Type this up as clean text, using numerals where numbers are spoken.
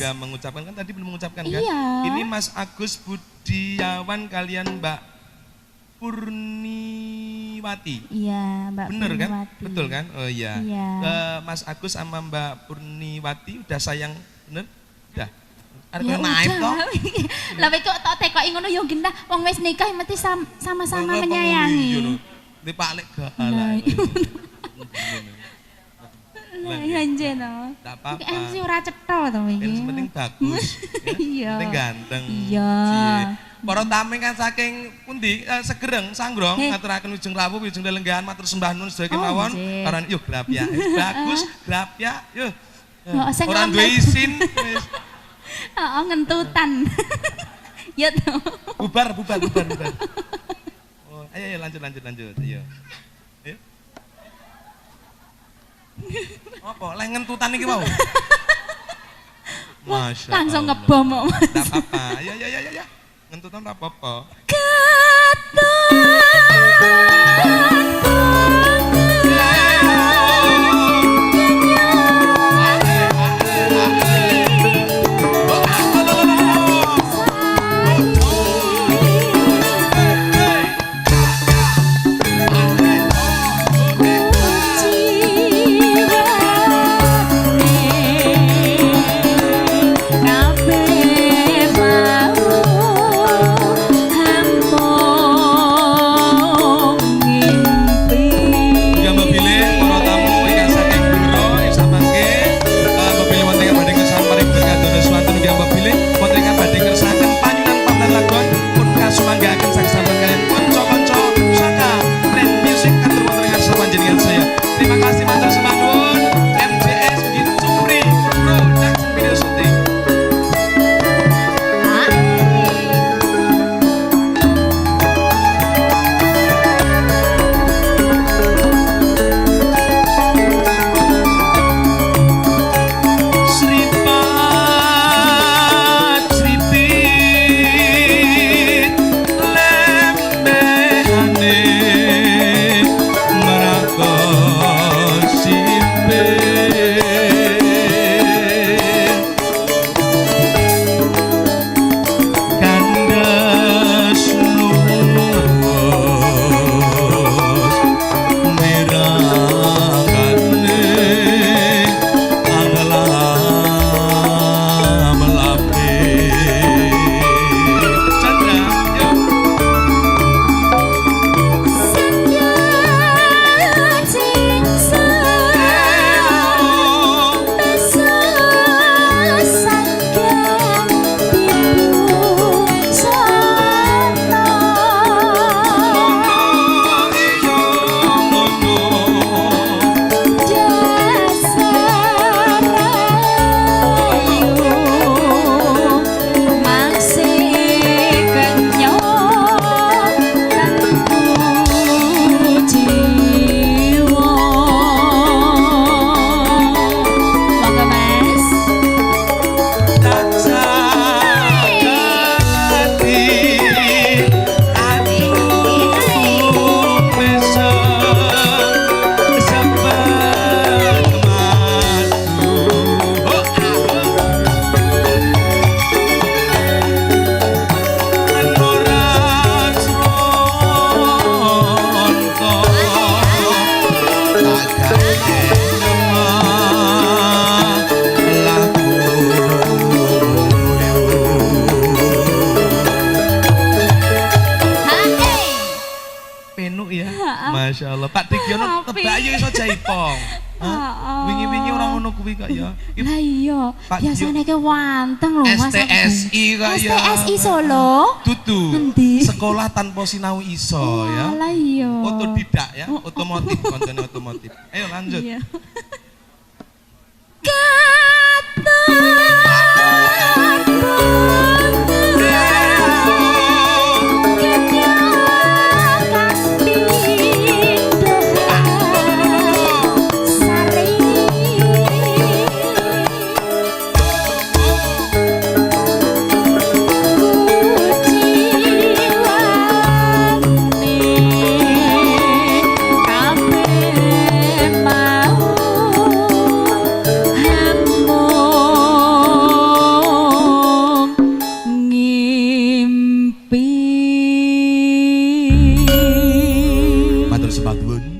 juga mengucapkan, kan tadi belum mengucapkan kan? Iya. Ini Mas Agus Budiawan kalian Mbak Purniwati. Iya, Mbak Bener kan? Purniwati. Betul kan? Oh iya. Iya. Mas Agus sama Mbak Purniwati udah sayang bener? Udah. Arep Ya naik toh. Lah kok tak tekoki ngono ya genah wong wis nikah mesti sama-sama Iya, menyayangi. Di Pak Lek Lah, galak. Lah iya njeno. Enggak apa-apa. Iki MC ora cetha to iki. Yang penting bagus. Ya. Iya. Penting ganteng. Iya. Para tamu kan saking pundi Segereng Sanggrong Heh. ngaturaken Wijung Lawu Wijung Lenggahan matur sembah nuwun sedaya Oh, kemawon. nggih. Aran yuk grapya. Bagus grapya. Yuk. Ya, sing Ora ngamet. duwe isin wis. Heeh, ngentutan. Ya to. Bubar. Oh, ayo lanjut. Ayo. Ayo. Apa? Lek ngentutan iki mau. Masya Langsung Allah. ngebom kok. Enggak apa-apa. Ayo. Ngentutan ora apa-apa. Terima kasih matur sembah nuwun MJS Begini Supri Production Video Shooting. Sripat sripit lembehane Masya Allah, Pak Digiono tebak ayo iso jaipong. Wingi-wingi orang ngono kuwi kok ya. Lah iya, biasane ke wanteng lho Mas. STSI kok ya. STSI Solo. Dudu. Endi? Sekolah tanpa sinau iso ya. Lah iya. Otodidak ya, otomotif, koncone otomotif. Ayo lanjut. Iya.